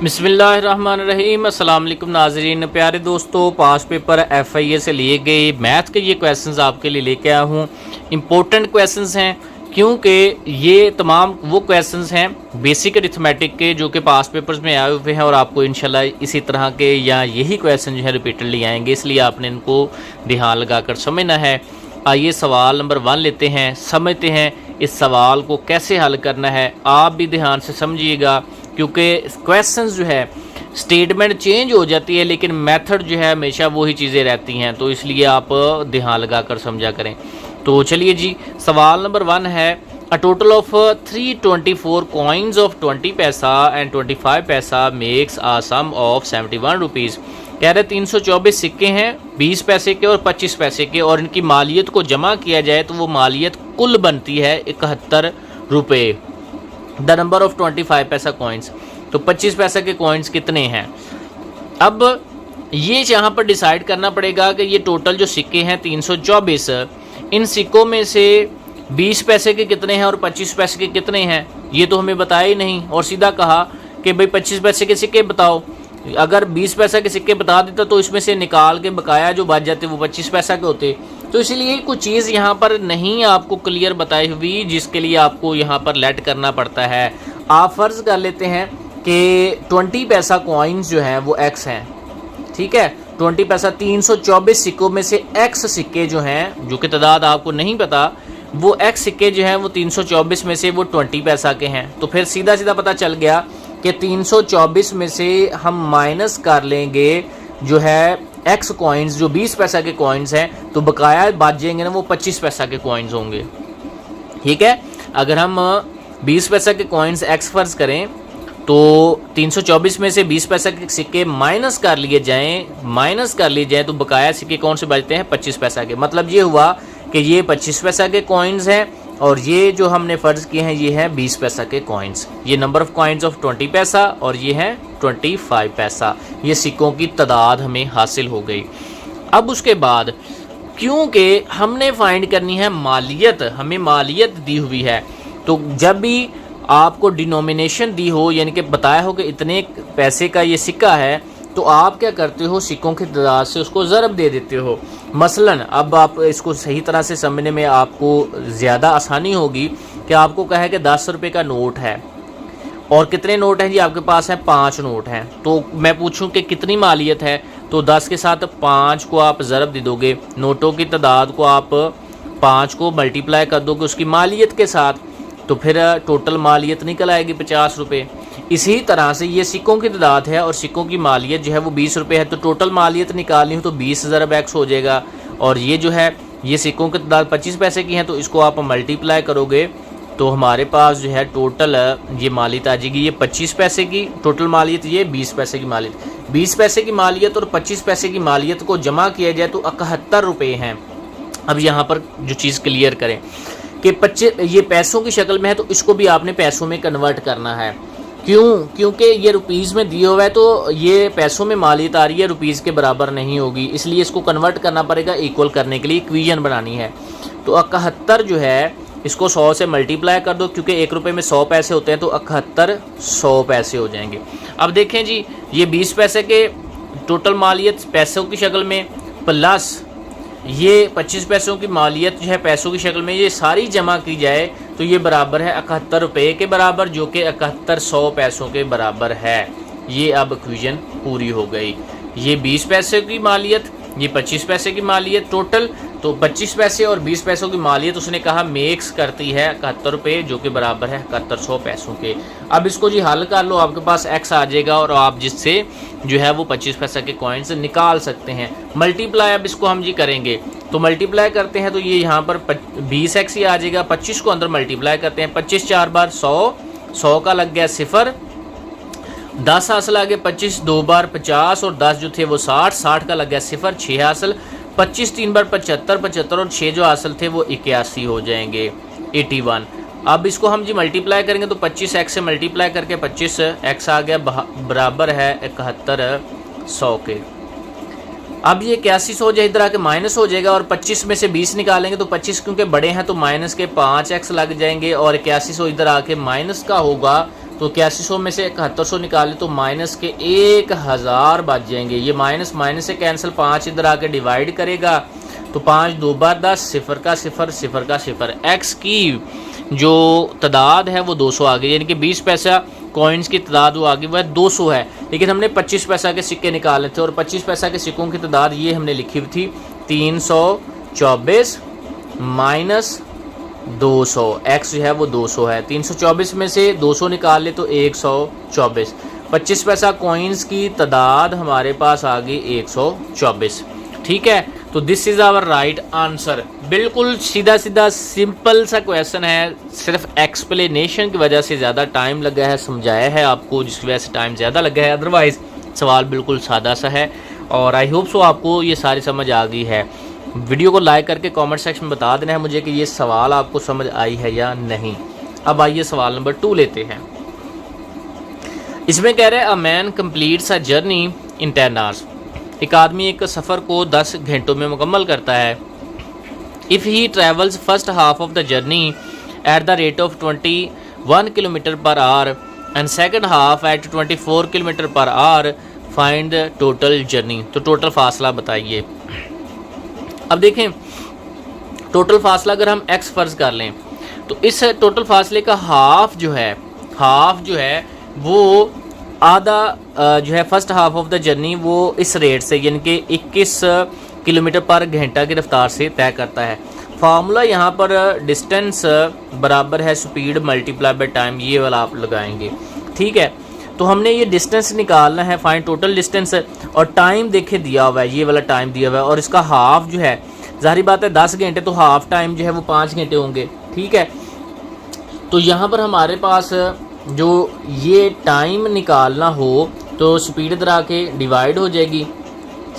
बिस्मिल्लाहिर्रहमानिर्रहीम। अस्सलाम वालेकुम नाज़रीन, प्यारे दोस्तों, पास पेपर FIA से लिए गए मैथ के ये क्वेश्चंस आपके लिए लेके आया हूँ। इम्पोर्टेंट क्वेश्चंस हैं क्योंकि ये तमाम वो क्वेश्चंस हैं बेसिक अरिथमेटिक के जो कि पास पेपर्स में आए हुए हैं और आपको इंशाल्लाह इसी तरह के या यही क्वेश्चन जो है रिपीटेडली आएंगे, इसलिए आपने इनको ध्यान लगाकर समझना है। आइए सवाल नंबर 1 लेते हैं, समझते हैं इस सवाल को कैसे हल करना है। आप भी ध्यान से समझिएगा क्योंकि क्वेश्चंस जो है स्टेटमेंट चेंज हो जाती है लेकिन मेथड जो है हमेशा वही चीज़ें रहती हैं, तो इसलिए आप ध्यान लगा कर समझा करें। तो चलिए जी, सवाल नंबर 1 है, a total of 324 coins of 20 paisa and 25 paisa makes a sum of 71 rupees. कह रहे 324 सिक्के हैं 20 पैसे के और 25 पैसे के, और इनकी मालियत को जमा किया जाए तो वो मालियत कुल बनती है 71 रुपये। द नंबर ऑफ 25 पैसा कॉइन्स, तो 25 पैसा के कॉइन्स कितने हैं। अब ये यहाँ पर डिसाइड करना पड़ेगा कि ये टोटल जो सिक्के हैं 324, इन सिक्कों में से 20 पैसे के कितने हैं और 25 पैसे के कितने हैं, ये तो हमें बताया ही नहीं। और सीधा कहा कि भाई 25 पैसे के सिक्के बताओ। अगर 20 पैसा के सिक्के बता देता तो इसमें से निकाल के बकाया जो बच जाते वो 25 पैसा के होते। तो इसलिए कुछ चीज़ यहाँ पर नहीं आपको क्लियर बताई हुई, जिसके लिए आपको यहाँ पर लेट करना पड़ता है। आप फ़र्ज़ कर लेते हैं कि 20 पैसा कॉइन्स जो हैं वो x हैं, ठीक है। 20 पैसा 324 सिक्कों में से x सिक्के जो हैं, जो कि तादाद आपको नहीं पता, वो x सिक्के जो हैं वो 324 में से वो 20 पैसा के हैं। तो फिर सीधा सीधा पता चल गया कि 324 में से हम माइनस कर लेंगे जो है x कॉइन्स, जो 20 पैसा के कॉइन्स हैं, तो बकाया बच जाएंगे ना वो 25 पैसा के कॉइन्स होंगे, ठीक है। अगर हम 20 पैसा के कॉइन्स x फ़र्ज़ करें तो 324 में से 20 पैसा के सिक्के माइनस कर लिए जाएं तो बकाया सिक्के कौन से बचते हैं 25 पैसा के। मतलब ये हुआ कि ये 25 पैसा के कॉइन्स हैं और ये जो हमने फ़र्ज़ किए हैं ये हैं 20 पैसा के कॉइन्स। ये नंबर ऑफ़ कॉइन्स ऑफ 20 पैसा और ये हैं 25 पैसा। ये सिक्कों की तादाद हमें हासिल हो गई। अब उसके बाद क्योंकि हमने फाइंड करनी है मालियत, हमें मालियत दी हुई है, तो जब भी आपको डिनोमिनेशन दी हो, यानी कि बताया हो कि इतने पैसे का ये सिक्का है, तो आप क्या करते हो, सिक्कों की तादाद से उसको ज़रब दे देते हो। मसलन अब आप इसको सही तरह से समझने में आपको ज़्यादा आसानी होगी कि आपको कहे कि 10 रुपये का नोट है और कितने नोट हैं जी आपके पास हैं, 5 नोट हैं। तो मैं पूछूं कि कितनी मालियत है, तो 10 के साथ 5 को आप ज़रब दे दोगे, नोटों की तादाद को आप 5 को मल्टीप्लाई कर दोगे उसकी मालियत के साथ, तो फिर टोटल मालियत निकल आएगी 50 रुपये। इसी तरह से ये सिक्कों की तादाद है और सिक्कों की मालियत जो है वो 20 रुपये है, तो टोटल मालियत निकालनी हो तो 20 ज़रब x हो जाएगा। और ये जो है ये सिक्कों की तादाद 25 पैसे की हैं, तो इसको आप मल्टीप्लाई करोगे तो हमारे पास जो है टोटल ये मालियत आ जाएगी, ये 25 पैसे की टोटल मालियत, ये 20 पैसे की मालियत। 20 पैसे की मालियत और 25 पैसे की मालियत को जमा किया जाए तो 71 रुपये हैं। अब यहाँ पर जो चीज़ क्लियर करें कि 25 ये पैसों की शक्ल में है, तो इसको भी आपने पैसों में कन्वर्ट करना है। क्योंकि ये रुपीज़ में दिया हुआ है, तो ये पैसों में मालियत आ रही है, रुपीज़ के बराबर नहीं होगी, इसलिए इसको कन्वर्ट करना पड़ेगा। इक्वल करने के लिए इक्वेशन बनानी है, तो 71 जो है इसको 100 से मल्टीप्लाई कर दो, क्योंकि 1 रुपये में 100 पैसे होते हैं, तो 71 100 पैसे हो जाएंगे। अब देखें जी, ये 20 पैसे के टोटल मालियत पैसों की शक्ल में प्लस ये 25 पैसों की मालियत जो है पैसों की शक्ल में, ये सारी जमा की जाए तो ये बराबर है 71 रुपये के बराबर, जो कि 71 100 पैसों के बराबर है। ये अब इक्वेशन पूरी हो गई। ये 20 पैसे की मालियत, ये 25 पैसे की मालियत टोटल, तो 25 पैसे और 20 पैसों की मालियत उसने कहा मेक्स करती है 71 रुपये, जो कि बराबर है 71 100 पैसों के। अब इसको जी हल कर लो, आपके पास x आ जाएगा और आप जिससे जो है वो 25 पैसा के कॉइन्स निकाल सकते हैं। मल्टीप्लाई अब इसको हम जी करेंगे, तो मल्टीप्लाई करते हैं तो ये यहाँ पर 20x ही आ जाएगा। 25 को अंदर मल्टीप्लाई करते हैं, 25 4 बार 100, 100 का लग गया 0, 10 हासिल आ गए, 25 2 बार 50 और 10 जो थे वो 60, 60 का लग गया 0, 6 हासिल, 25 3 बार 75, 75 और 6 जो हासिल थे वो 81 हो जाएंगे, 81। अब इसको हम जी मल्टीप्लाई करेंगे तो 25x से मल्टीप्लाई करके 25x आ गया बराबर है 71 100 के। अब ये 81 हो जाए, इधर आके माइनस हो जाएगा और 25 में से 20 निकालेंगे तो 25 क्योंकि बड़े हैं तो माइनस के 5x लग जाएंगे और 81 इधर आके माइनस का होगा तो 8100 में से 7100 निकाले तो माइनस के 1000 बच जाएंगे। ये माइनस माइनस से कैंसिल, 5 इधर आके डिवाइड करेगा तो 5 2 बार 10, सिफर का सिफर, सिफर का सिफर। एक्स की जो तादाद है वो 200 आ गई, यानी कि 20 पैसा कॉइन्स की तादाद वो आगे वह 200 है। लेकिन हमने 25 पैसा के सिक्के निकाले थे और 25 पैसा के सिक्कों की तादाद ये हमने लिखी हुई थी 324 माइनस 200। एक्स जो है वो 200 है। 324 में से 200 निकाल ले तो 124। 25 पैसा कॉइन्स की तादाद हमारे पास आ गई 124। ठीक है, तो this is our right answer. बिल्कुल सीधा सीधा सिंपल सा क्वेश्चन है, सिर्फ एक्सप्लेनेशन की वजह से ज़्यादा टाइम लगा है, समझाया है आपको जिसकी वजह से टाइम ज़्यादा लगा है, अदरवाइज़ सवाल बिल्कुल सादा सा है। और आई होप सो आपको ये सारी समझ आ गई है। वीडियो को लाइक करके कमेंट सेक्शन में बता देना है मुझे कि ये सवाल आपको समझ आई है या नहीं। अब आइए सवाल नंबर 2 लेते हैं। इसमें कह रहे हैं a man completes a journey in 10 hours. एक आदमी एक सफ़र को 10 घंटों में मुकम्मल करता है। If he travels first half of the journey at the rate of 21 kilometre per hour and second half at 24 kilometre per hour, find total journey. तो टोटल फासला बताइए। अब देखें, टोटल फासला अगर हम x फ़र्ज़ कर लें तो इस टोटल फासले का हाफ जो है वो आधा जो है first half of the journey वो इस रेट से यानी कि 21 किलोमीटर पर घंटा की रफ्तार से तय करता है। फार्मूला यहाँ पर डिस्टेंस बराबर है स्पीड मल्टीप्लाई बाय टाइम, ये वाला आप लगाएंगे। ठीक है, तो हमने ये डिस्टेंस निकालना है, फाइंड टोटल डिस्टेंस, और टाइम देखे दिया हुआ है, ये वाला टाइम दिया हुआ है, और इसका हाफ जो है ज़ाहिर बात है 10 घंटे, तो हाफ टाइम जो है वो 5 घंटे होंगे। ठीक है, तो यहाँ पर हमारे पास जो ये टाइम निकालना हो तो स्पीड इधर आके डिवाइड हो जाएगी,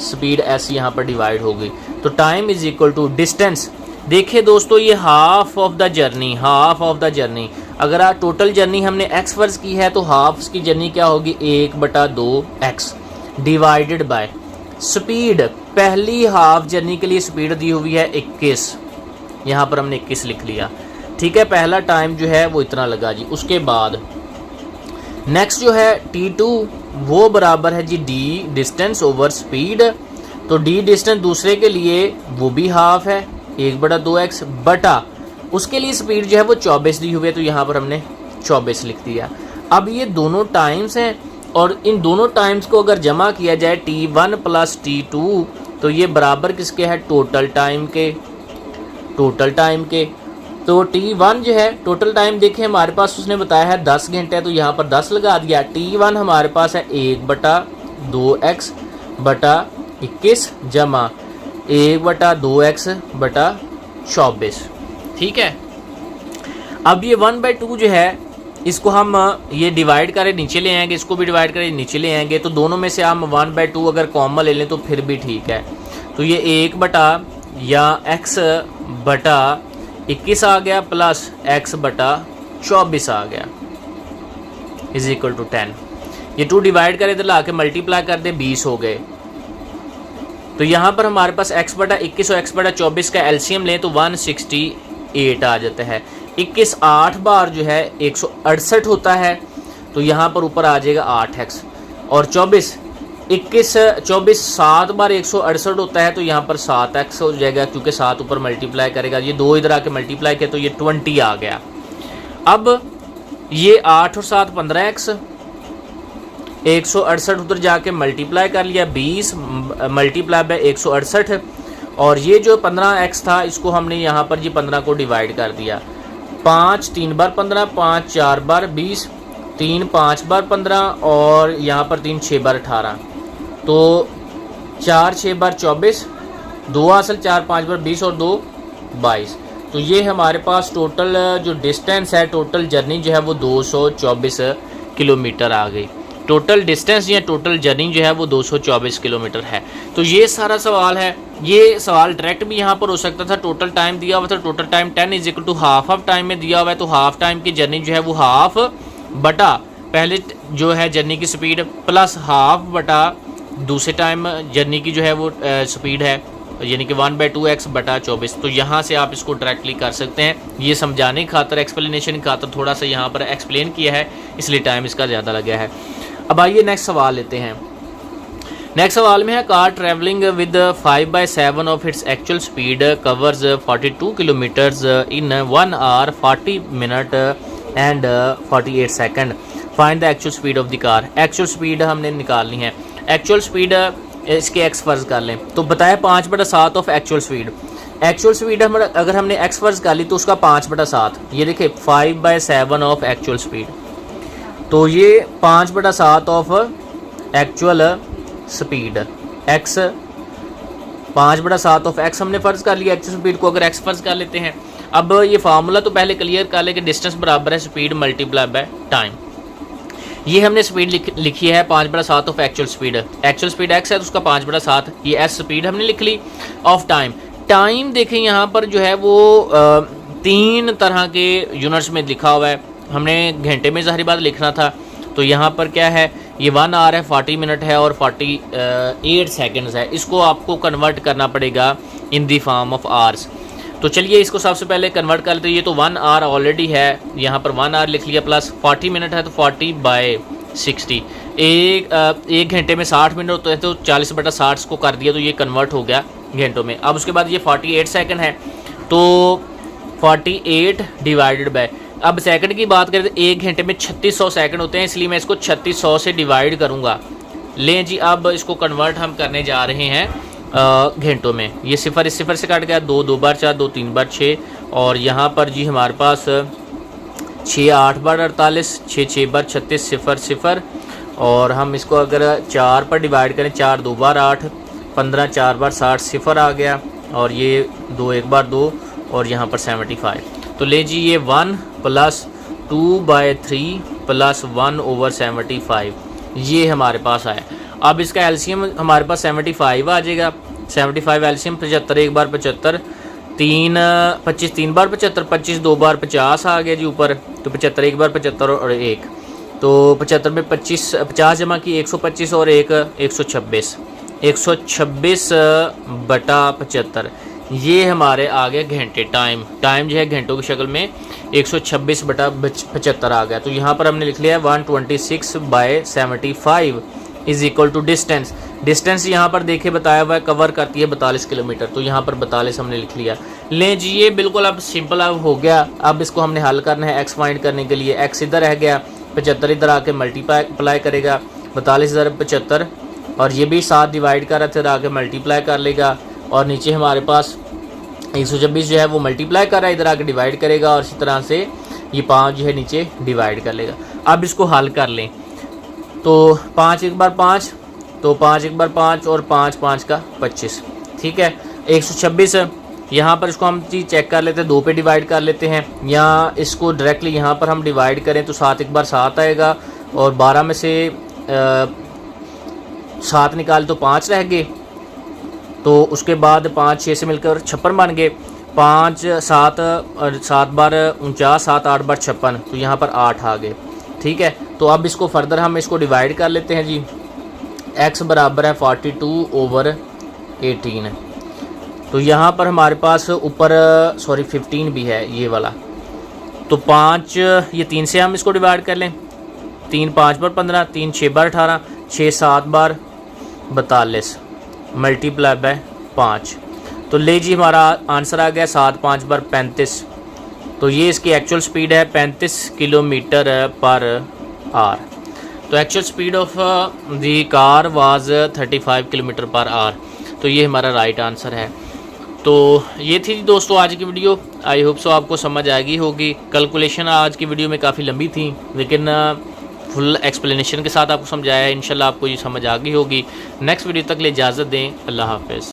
स्पीड ऐसी यहाँ पर डिवाइड होगी, तो time is equal to distance. देखिए दोस्तों, ये हाफ ऑफ द जर्नी, अगर आप टोटल जर्नी हमने x फर्ज की है तो हाफ की जर्नी क्या होगी 1/2x डिवाइडेड बाय स्पीड। पहली हाफ जर्नी के लिए स्पीड दी हुई है 21, यहाँ पर हमने 21 लिख लिया। ठीक है, पहला टाइम जो है वो इतना लगा जी। उसके बाद नेक्स्ट जो है t2 वो बराबर है जी d डिस्टेंस ओवर स्पीड। तो d डिस्टेंस दूसरे के लिए वो भी हाफ है 1/2x बटा उसके लिए स्पीड जो है वो 24 दी हुई है, तो यहाँ पर हमने 24 लिख दिया। अब ये दोनों टाइम्स हैं और इन दोनों टाइम्स को अगर जमा किया जाए t1 प्लस t2 तो ये बराबर किसके है टोटल टाइम के। तो t1 जो है टोटल टाइम देखें हमारे पास उसने बताया है 10 घंटे है, तो यहाँ पर 10 लगा दिया। t1 हमारे पास है 1/2x बटा 21 जमा 1/2x बटा 24। ठीक है, अब ये 1/2 जो है इसको हम ये डिवाइड करें नीचे ले आएंगे, इसको भी डिवाइड करें नीचे ले आएंगे, तो दोनों में से हम 1/2 अगर कॉमन ले लें तो फिर भी ठीक है। तो ये 1 बटा या x बटा 21 आ गया प्लस x बटा 24 आ गया इज इक्वल टू 10। ये 2 डिवाइड करें तो ला के मल्टीप्लाई कर दे 20 हो गए। तो यहाँ पर हमारे पास x बटा 21 और x बटा 24 का एलसीएम लें तो 168 आ जाता है। 21 8 बार जो है 168 होता है, तो यहाँ पर ऊपर आ जाएगा 8x, और 24 7 बार 168 होता है, तो यहाँ पर 7x हो जाएगा क्योंकि 7 ऊपर मल्टीप्लाई करेगा, ये 2 इधर आके मल्टीप्लाई किया तो ये 20 आ गया। अब ये 8 और 7 15x, 168 उधर जाके मल्टीप्लाई कर लिया 20 मल्टीप्लाई बाय 168, और ये जो 15x था इसको हमने यहाँ पर जी 15 को डिवाइड कर दिया। 5 3 बार 15, 5 4 बार 20, 3 5 बार 15 और यहाँ पर 3 6 बार 18, तो 4 6 बार 24, 2 असल 4 5 बार 20 और 2 22। तो ये हमारे पास टोटल जो डिस्टेंस है, टोटल जर्नी जो है वो 224 किलोमीटर आ गई। टोटल डिस्टेंस या टोटल जर्नी जो है वो 224 किलोमीटर है। तो ये सारा सवाल है। ये सवाल डायरेक्ट भी यहाँ पर हो सकता था, टोटल टाइम दिया हुआ था, total time 10 is equal to half of time में दिया हुआ है, तो हाफ टाइम की जर्नी जो है वो हाफ बटा पहले जो है जर्नी की स्पीड प्लस हाफ बटा दूसरे टाइम जर्नी की जो है वो स्पीड है यानी कि 1/2x बटा 24। तो यहाँ से आप इसको डायरेक्टली कर सकते हैं। ये समझाने की खातर, एक्सप्लेनेशन की खातर थोड़ा सा यहाँ पर एक्सप्लेन किया है, इसलिए टाइम इसका ज़्यादा लगा है। अब आइए नेक्स्ट सवाल लेते हैं। नेक्स्ट सवाल में है, car travelling with 5/7 of its actual speed covers 42 kilometres in 1 hour 40 minute and 48 second. Find the actual speed of the car. Actual speed हमने निकालनी है। एक्चुअल स्पीड इसके एक्स फर्ज कर लें तो बताया 5/7 of actual speed. Actual speed हम अगर हमने एक्स फर्ज कर ली तो उसका 5/7, ये देखिए 5/7 ऑफ एक्चुअल स्पीड, तो ये 5/7 of actual speed. X 5/7 of x हमने फ़र्ज़ कर लिया एक्चुअल स्पीड को, अगर एक्स फ़र्ज़ कर लेते हैं। अब ये फार्मूला तो पहले क्लियर कर ले कि डिस्टेंस बराबर है स्पीड मल्टीप्लाई बाय टाइम। ये हमने स्पीड लिखी है 5/7 of actual speed. Actual speed x है तो उसका 5/7, ये एस स्पीड हमने लिख ली। ऑफ टाइम, टाइम देखें यहाँ पर जो है वो 3 तरह के यूनिट्स में लिखा हुआ है। हमने घंटे में ज़ाहिर बात लिखना था, तो यहाँ पर क्या है, ये 1 आवर है, 40 मिनट है और 48 सेकंड्स है। इसको आपको कन्वर्ट करना पड़ेगा इन दी फॉर्म ऑफ आवर्स। तो चलिए इसको सबसे पहले कन्वर्ट कर लेते हैं। ये तो 1 आवर ऑलरेडी है, यहाँ पर 1 आवर लिख लिया, प्लस 40 मिनट है तो 40/60। एक घंटे में 60 मिनट होते हैं तो 40/60 को कर दिया तो ये कन्वर्ट हो गया घंटों में। अब उसके बाद ये 48 सेकंड है तो 48 डिवाइडेड बाय, अब सेकंड की बात करें तो एक घंटे में 3600 सेकंड होते हैं, इसलिए मैं इसको 3600 से डिवाइड करूँगा। लें जी, अब इसको कन्वर्ट हम करने जा रहे हैं घंटों में। ये सिफर इस सिफर से काट गया, 2 2 बार 4, 2 3 बार 6, और यहाँ पर जी हमारे पास 6 8 बार 48, 6 6 बार 36, सिफर सिफर, और हम इसको अगर 4 पर डिवाइड करें, 4 2 बार 8, 15 4 बार 60, सिफर आ गया, और ये 2 1 बार 2, और यहाँ पर 75। तो ले जी ये 1 + 2/3 + 1/75 ये हमारे पास आया। अब इसका एलसीएम हमारे पास 75 आ जाएगा। 75 एलसीएम 75 1 बार 75, 3 25 3 बार 75, 25 2 बार 50 आ गया जी ऊपर, तो 75 1 बार 75 और 1, तो 75 में 50 जमा की 125 और 1 126, 126/75 ये हमारे आ गए घंटे। टाइम जो है घंटों की शक्ल में 126/75 आ गया। तो यहाँ पर हमने लिख लिया 126/75 is equal to distance. Distance यहाँ पर देखे बताया हुआ है, कवर करती है 42 किलोमीटर, तो यहाँ पर 42 हमने लिख लिया। लें जी, ये बिल्कुल अब सिंपल अब हो गया। अब इसको हमने हल करना है एक्स फाइंड करने के लिए। एक्स इधर रह गया, 75 इधर आके मल्टीप्लाई करेगा, 42 इधर 75, और ये भी 7 डिवाइड कर रहा था, आके मल्टीप्लाई कर लेगा, और नीचे हमारे पास 126 जो है वो मल्टीप्लाई कर रहा है, इधर आके डिवाइड करेगा, और इसी तरह से ये 5 जो है नीचे डिवाइड कर लेगा। अब इसको हल कर लें तो 5 1 बार 5, तो 5 1 बार 5, और 5 5 का 25, ठीक है। 126 यहाँ पर इसको हम चीज़ चेक कर लेते हैं, 2 पे डिवाइड कर लेते हैं, या इसको डायरेक्टली यहाँ पर हम डिवाइड करें तो 7 1 बार 7 आएगा, और 12 में से 7 निकाल तो 5 रह गए, तो उसके बाद 5 6 से मिलकर 56 बन गए। 5 7 और 7 बार 49, 7 8 बार 56, तो यहाँ पर 8 आ गए, ठीक है। तो अब इसको फर्दर हम इसको डिवाइड कर लेते हैं जी। x बराबर है 42/18, तो यहाँ पर हमारे पास ऊपर 15 भी है ये वाला, तो 5 ये 3 से हम इसको डिवाइड कर लें, 3 5 बार 15, 3 6 बार 18, 6 7 बार 42 मल्टीप्लाई बाय 5, तो ले जी हमारा आंसर आ गया 7 5 बार 35। तो ये इसकी एक्चुअल स्पीड है 35 किलोमीटर पर आवर। तो actual speed of the car was 35 kilometre per hour. तो ये हमारा राइट आंसर है। तो ये थी दोस्तों आज की वीडियो। आई होप सो आपको समझ आ गई होगी। कैलकुलेशन आज की वीडियो में काफ़ी लंबी थी, लेकिन फुल एक्सप्लेनेशन के साथ आपको समझाया है। इंशाल्लाह आपको ये समझ आ गई होगी। नेक्स्ट वीडियो तक ले इजाज़त दें। अल्लाह हाफ़िज़।